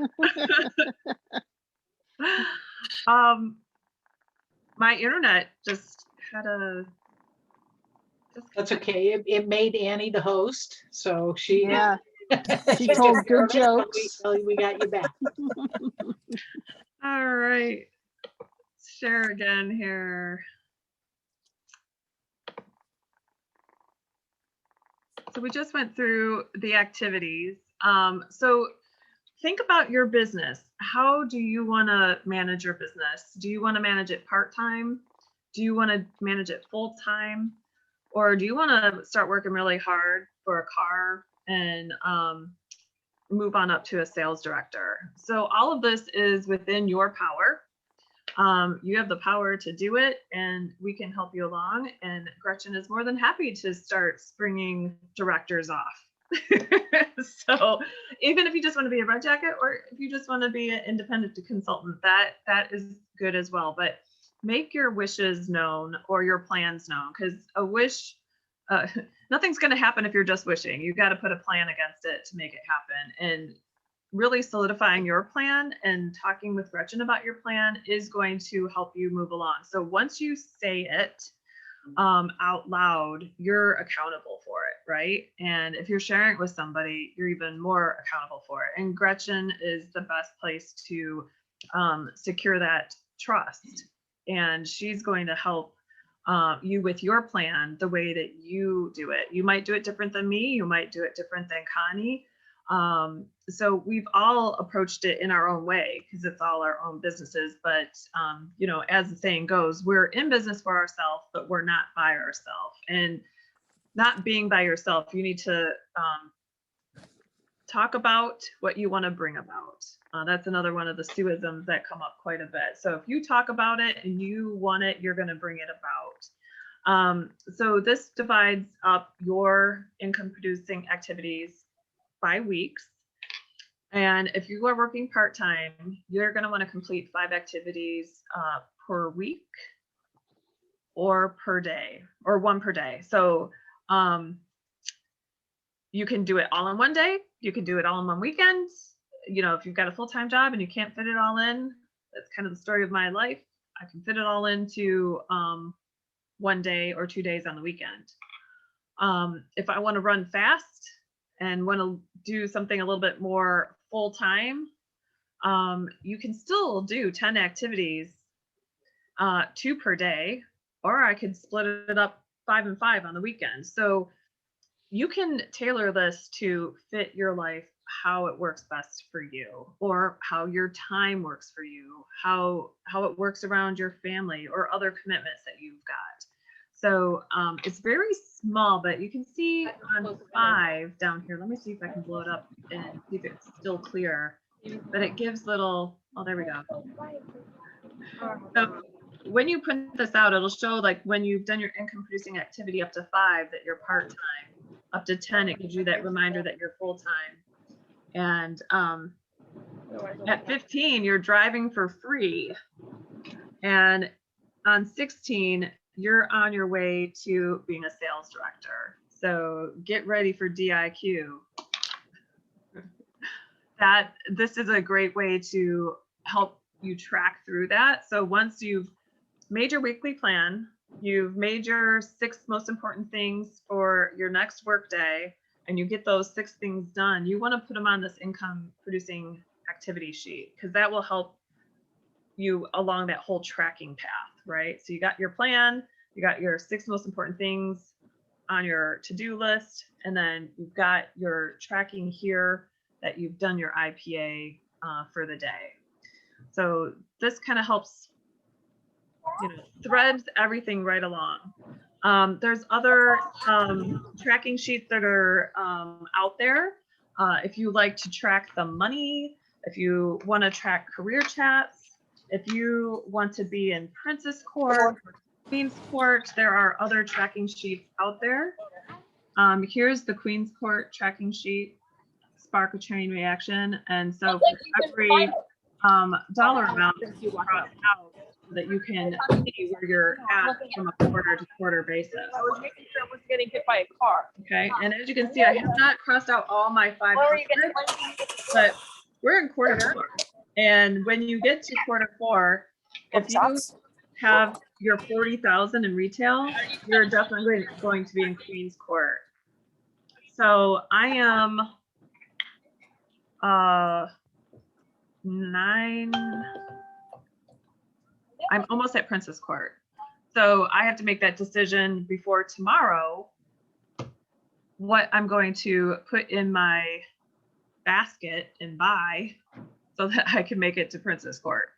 My internet just had a. that's okay. It made Annie the host, so she. Yeah, she She's told just good nervous, but jokes. we got you back. All right. Share again here. So we just went through the activities. So think about your business. How do you want to manage your business? Do you want to manage it part-time? Do you want to manage it full-time? Or do you want to start working really hard for a car and move on up to a sales director? So all of this is within your power. You have the power to do it, and we can help you along. And Gretchen is more than happy to start springing directors off. So even if you just want to be a red jacket, or if you just want to be an independent consultant, that is good as well. But make your wishes known or your plans known, because a wish, nothing's going to happen if you're just wishing. You got to put a plan against it to make it happen. And really solidifying your plan and talking with Gretchen about your plan is going to help you move along. So once you say it out loud, you're accountable for it, right? And if you're sharing it with somebody, you're even more accountable for it. And Gretchen is the best place to secure that trust. And she's going to help you with your plan the way that you do it. You might do it different than me. You might do it different than Connie. So we've all approached it in our own way because it's all our own businesses. But, you know, as the saying goes, we're in business for ourselves, but we're not by ourselves. And not being by yourself, you need to talk about what you want to bring about. That's another one of the Sueisms that come up quite a bit. So if you talk about it and you want it, you're going to bring it about. So this divides up your income producing activities by weeks. And if you are working part-time, you're going to want to complete 5 activities per week or per day, or 1 per day. So you can do it all in one day. You can do it all in one weekend. You know, if you've got a full-time job and you can't fit it all in, that's kind of the story of my life. I can fit it all into 1 day or 2 days on the weekend. If I want to run fast and want to do something a little bit more full-time, you can still do 10 activities, 2 per day, or I could split it up 5 and 5 on the weekend. So you can tailor this to fit your life, how it works best for you, or how your time works for you, how it works around your family or other commitments that you've got. So it's very small, but you can see on 5 down here. Let me see if I can blow it up and see if it's still clear. But it gives little, oh, there we go. So when you print this out, it'll show like when you've done your income producing activity up to 5 that you're part-time. Up to 10, it gives you that reminder that you're full-time. And at 15, you're driving for free. And on 16, you're on your way to being a sales director. So get ready for DIQ. This is a great way to help you track through that. So once you've made your weekly plan, you've made your 6 most important things for your next work day, and you get those 6 things done, you want to put them on this income producing activity sheet, because that will help you along that whole tracking path, right? So you got your plan, you got your 6 most important things on your to-do list, and then you've got your tracking here that you've done your IPA for the day. So this kind of helps, you know, threads everything right along. There's other tracking sheets that are out there. If you like to track the money, if you want to track career chats, if you want to be in Princess Corps, Queens Court, there are other tracking sheets out there. Here's the Queens Court tracking sheet, spark a chain reaction. And so for every dollar amount Since you walked crossed out. out so that you can see where you're at from a quarter to quarter basis. I was making sure I was getting hit by a car. Okay, and as you can see, I have not crossed out all my 500, Where are you getting? but we're in quarter 4. And when you get to quarter 4, if you have your 40,000 in retail, you're definitely going to be in Queens Court. So I am 9. I'm almost at Princess Court. So I have to make that decision before tomorrow, what I'm going to put in my basket and buy so that I can make it to Princess Court.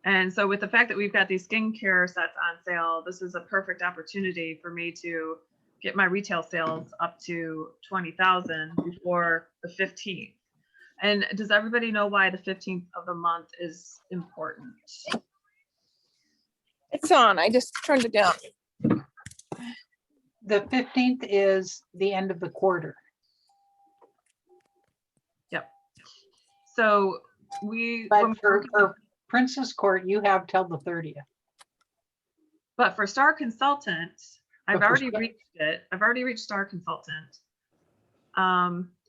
And so with the fact that we've got these skincare sets on sale, this is a perfect opportunity for me to get my retail sales up to 20,000 before the 15th. And does everybody know why the 15th of the month is important? It's on. I just turned it down. The 15th is the end of the quarter. So But for Princess Court, you have till the 30th. but for Star Consultant, I've But for already Star- reached it. I've already reached Star Consultant.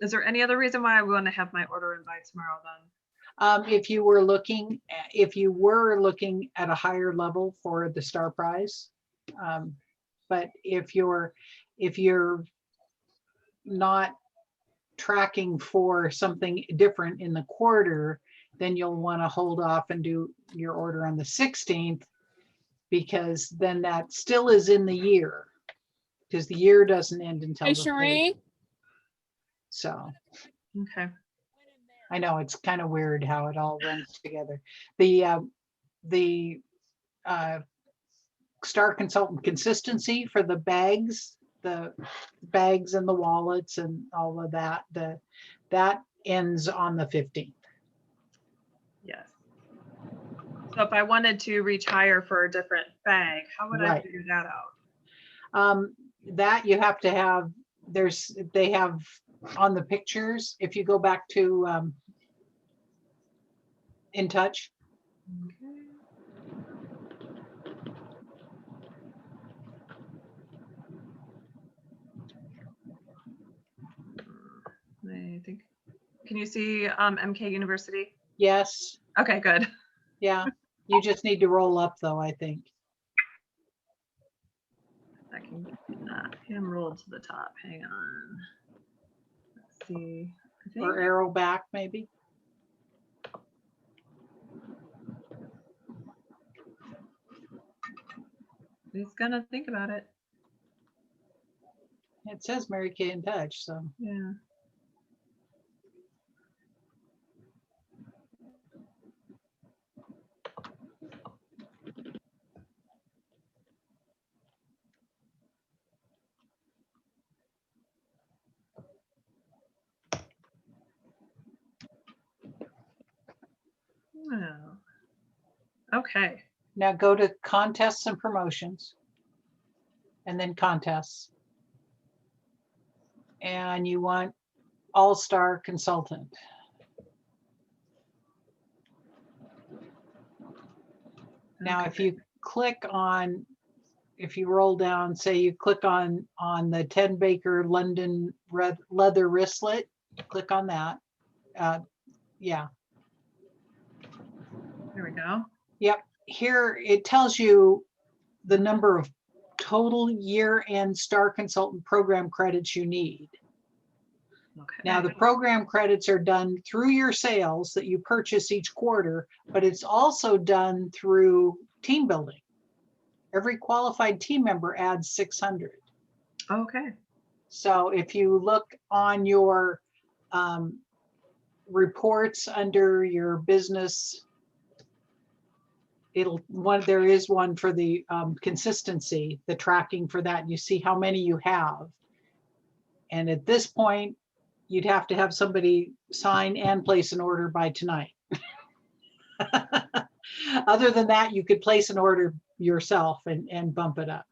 Is there any other reason why I want to have my order in by tomorrow then? If you were looking at a higher level for the Star Prize, but if you're not tracking for something different in the quarter, then you'll want to hold off and do your order on the 16th, because then that still is in the year, because the year doesn't end until Hey, the 30th. Cherie. So Okay. I know it's kind of weird how it all runs together. The Star Consultant consistency for the bags and the wallets and all of that, that ends on the 15th. Yes. So if I wanted to reach higher for a different bag, how would I Right. figure that out? That you have to have, they have on the pictures, if you go back to In Touch, Okay. I think, can you see MK University? yes, Okay, good. yeah, you just need to roll up though, I think. I can not him roll to the top. Hang on. Let's see. I think Or arrow back, maybe. he's gonna think about it. It says Mary Kay In Touch, so. Yeah. Oh. Okay. Now go to contests and promotions. And then contests. And you want All-Star Consultant. Now, if Okay. you click on, if you roll down, say you click on the 10 Baker London leather wristlet, click on that. Yeah, There we go. yep. Here it tells you the number of total year-end Star Consultant program credits you need. Okay. Now, the program credits are done through your sales that you purchase each quarter, but it's also done through team building. Every qualified team member adds 600. Okay. So if you look on your reports under your business, there is one for the consistency, the tracking for that. You see how many you have. And at this point, you'd have to have somebody sign and place an order by tonight. Other than that, you could place an order yourself and bump it up.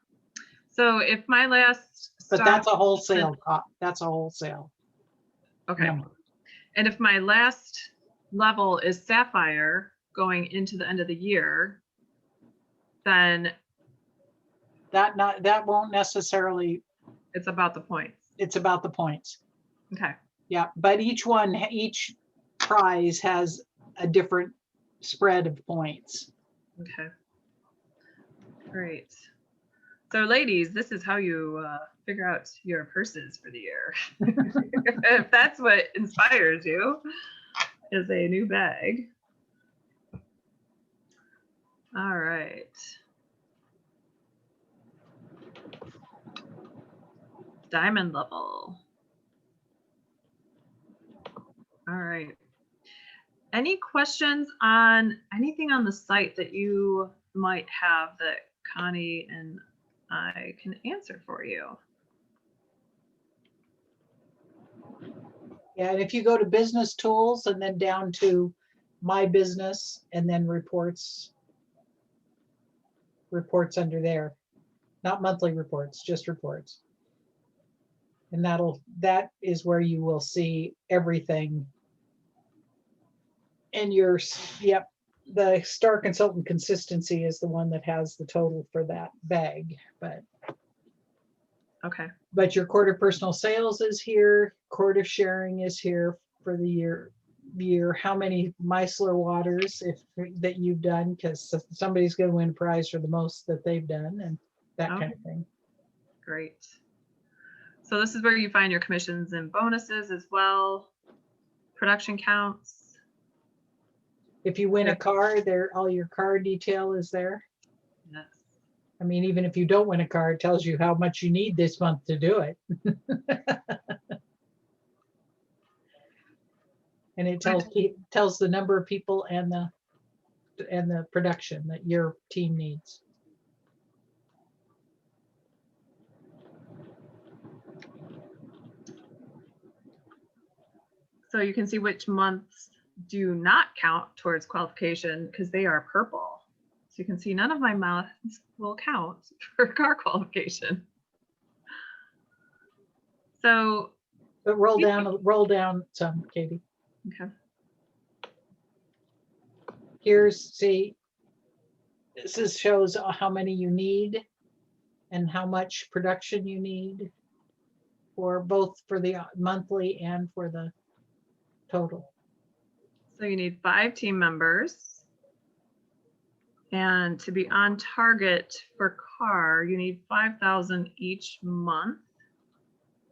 So if my last. But stock- that's a wholesale, that's a wholesale Okay. number. And if my last level is Sapphire going into the end of the year, then That won't necessarily, it's about the points. it's about the points. Okay. Yeah, but each prize has a different spread of points. Okay. Great. So ladies, this is how you figure out your purses for the year. If that's what inspires you, is a new bag. All right. Diamond level. All right. Any questions on anything on the site that you might have that Connie and I can answer for you? Yeah, and if you go to business tools and then down to my business and then reports under there, not monthly reports, just reports. And that is where you will see everything. And yep, the Star Consultant Consistency is the one that has the total for that bag, Okay. but your quarter personal sales is here, quarter sharing is here for the year, how many Meisler waters that you've done, because somebody's going to win a prize for the most that they've done, and that kind of thing. Great. So this is where you find your commissions and bonuses as well. Production counts. If you win a car, all your car detail is there. Yes. I mean, even if you don't win a car, it tells you how much you need this month to do it. And it tells the number of people and the production that your team needs. So you can see which months do not count towards qualification because they are purple. So you can see none of my months will count for car qualification. So, But roll down some, Katie. okay. This shows how many you need and how much production you need for both for the monthly and for the total. So you need 5 team members. And to be on target for car, you need 5,000 each month.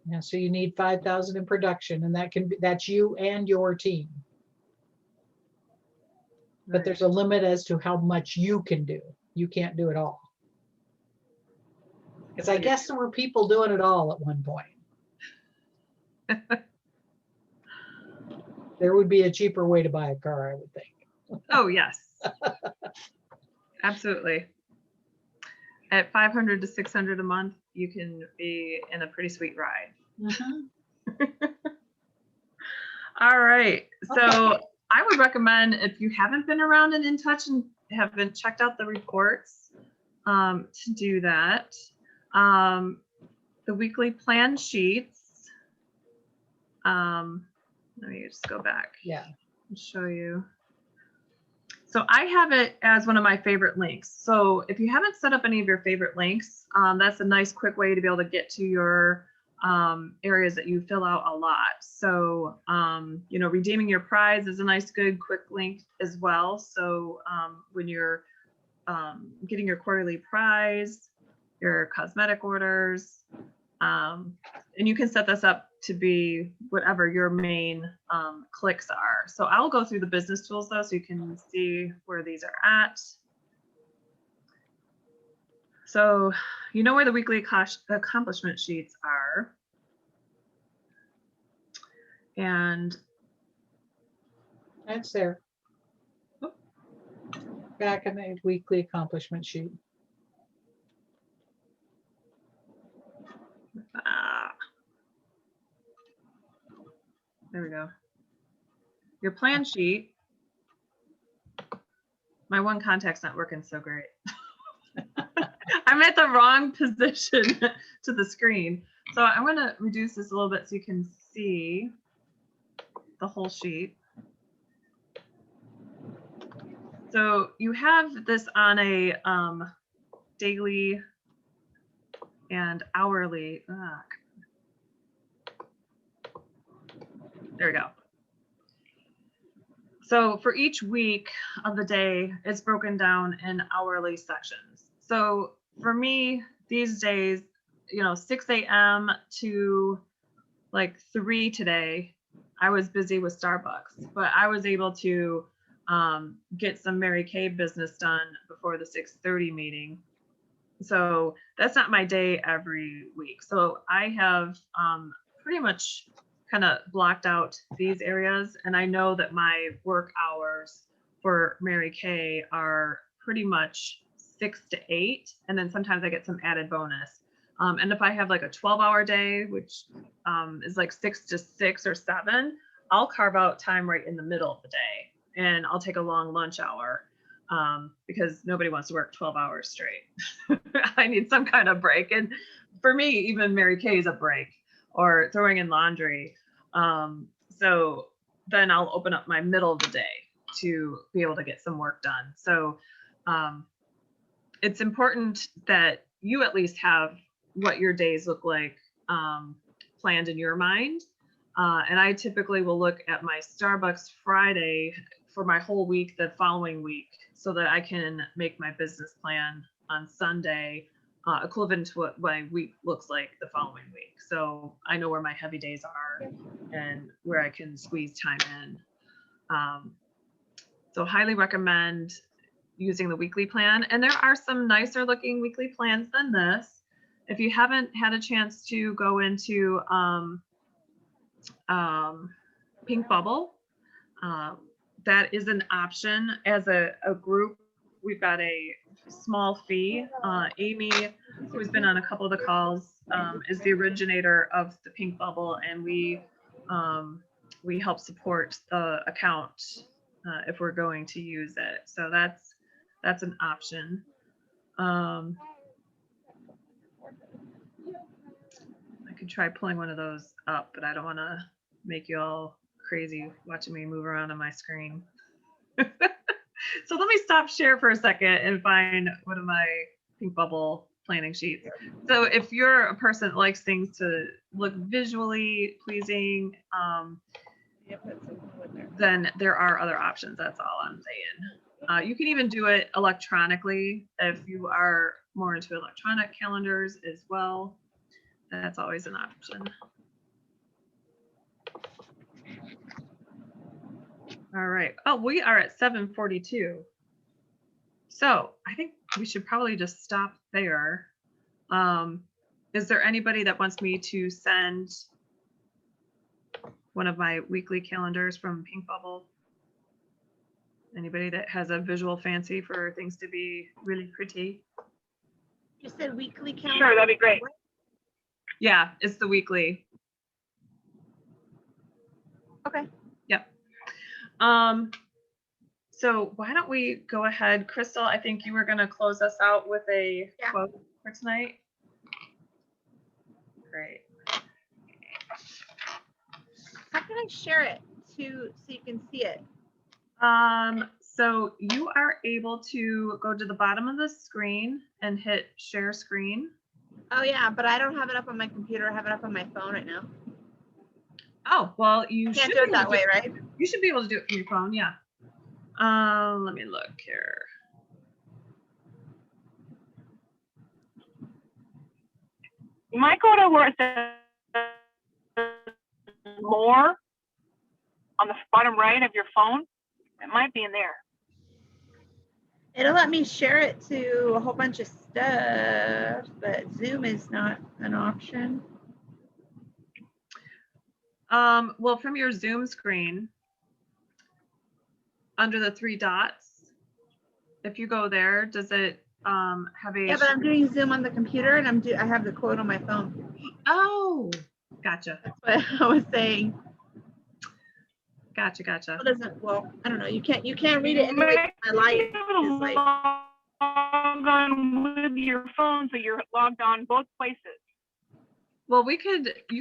Yeah, so you need 5,000 in production, and that's you and your team. But there's a limit as to how much you can do. You can't do it all. Because I guess there were people doing it all at one point. There would be a cheaper way to buy a car, I would think. Oh, yes. Absolutely. At 500 to 600 a month, you can be in a pretty sweet ride. All right. So I would recommend, if you haven't been around and in touch and haven't checked out the reports, to do that. The weekly plan sheets. Let me just go back. Yeah. And show you. So I have it as one of my favorite links. So if you haven't set up any of your favorite links, that's a nice quick way to be able to get to your areas that you fill out a lot. So, redeeming your prize is a nice, good, quick link as well. So when you're getting your quarterly prize, your cosmetic orders, and you can set this up to be whatever your main clicks are. So I'll go through the business tools though, so you can see where these are at. So you know where the weekly accomplishment sheets are. And That's there. Back in the weekly accomplishment sheet. there we go. Your plan sheet. My one contact's not working so great. I'm at the wrong position to the screen. So I'm going to reduce this a little bit so you can see the whole sheet. So you have this on a daily and hourly. There we go. So for each week of the day, it's broken down in hourly sections. So for me, these days, 6 a.m. to like 3 today, I was busy with Starbucks, but I was able to get some Mary Kay business done before the 6:30 meeting. So that's not my day every week. So I have pretty much kind of blocked out these areas, and I know that my work hours for Mary Kay are pretty much 6 to 8, and then sometimes I get some added bonus. And if I have like a 12-hour day, which is like 6 to 6 or 7, I'll carve out time right in the middle of the day, and I'll take a long lunch hour because nobody wants to work 12 hours straight. I need some kind of break. And for me, even Mary Kay is a break, or throwing in laundry. So then I'll open up my middle of the day to be able to get some work done. So it's important that you at least have what your days look like planned in your mind. And I typically will look at my Starbucks Friday for my whole week the following week so that I can make my business plan on Sunday equivalent to what my week looks like the following week. So I know where my heavy days are and where I can squeeze time in. So highly recommend using the weekly plan. And there are some nicer looking weekly plans than this. If you haven't had a chance to go into Pink Bubble, that is an option. As a group, we've got a small fee. Amy, who's been on a couple of the calls, is the originator of the Pink Bubble, and we help support the account if we're going to use it. So that's an option. I could try pulling one of those up, but I don't want to make you all crazy watching me move around on my screen. So let me stop share for a second and find one of my Pink Bubble planning sheets. So if you're a person that likes things to look visually pleasing, then there are other options. That's all I'm saying. You can even do it electronically if you are more into electronic calendars as well. That's always an option. All right. Oh, we are at 7:42. So I think we should probably just stop there. Is there anybody that wants me to send one of my weekly calendars from Pink Bubble? Anybody that has a visual fancy for things to be really pretty? You said weekly calendar? Sure, that'd be great. Yeah, it's the weekly. Okay. Yep. So why don't we go ahead, Crystal? I think you were going to close us out with a quote for tonight. Great. How can I share it so you can see it? So you are able to go to the bottom of the screen and hit share screen. Oh yeah, but I don't have it up on my computer. I have it up on my phone right now. Oh, well, you Can't should do be it that able way, to- right? You should be able to do it from your phone, yeah. Let me look here. You might go to where it says more on the bottom right of your phone. It might be in there. It'll let me share it to a whole bunch of stuff, but Zoom is not an option. Well, from your Zoom screen, under the 3 dots, if you go there, does it have a? Yeah, but I'm doing Zoom on the computer and I have the quote on my phone. Oh, gotcha. That's what I was saying. Gotcha. Well, I don't know. You can't read it anyway. My light is like. log on with your phone, so you're logged on both places. Well, you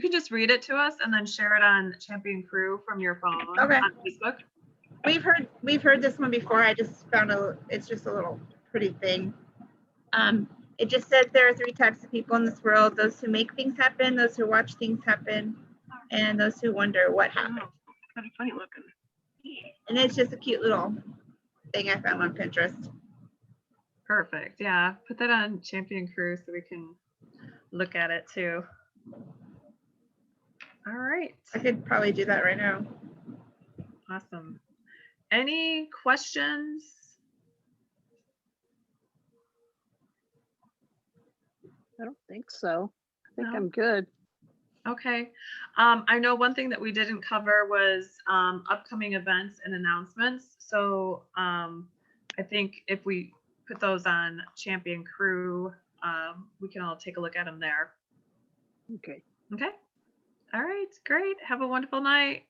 could just read it to us and then share it on Champion Crew from your phone Okay. on Facebook. We've heard this one before. I just found it's just a little pretty thing. It just says there are 3 types of people in this world: those who make things happen, those who watch things happen, and those who wonder what happened. Oh, kind of funny looking. And it's just a cute little thing I found on Pinterest. Perfect. Yeah. Put that on Champion Crew so we can look at it too. All right. I could probably do that right now. Awesome. Any questions? I don't think so. I think No? I'm good. Okay. I know one thing that we didn't cover was upcoming events and announcements. So I think if we put those on Champion Crew, we can all take a look at them there. Okay. Okay. All right. Great. Have a wonderful night.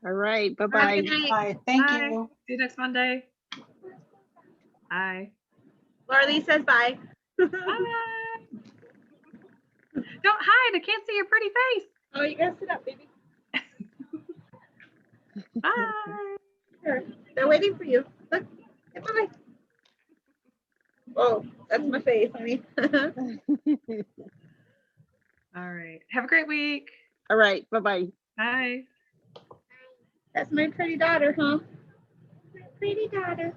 All right. Have a Bye-bye. good night. Hi, thank Bye. you. See you next Monday. Bye. Laura Lee says bye. Bye. Don't hide. I can't see your pretty face. Oh, you gotta sit up, baby. Bye. Sure. They're waiting for you. Look. Say bye. Oh, that's my face, honey. All right. Have a great week. All right. Bye-bye. Bye. That's my pretty daughter, huh? My pretty daughter.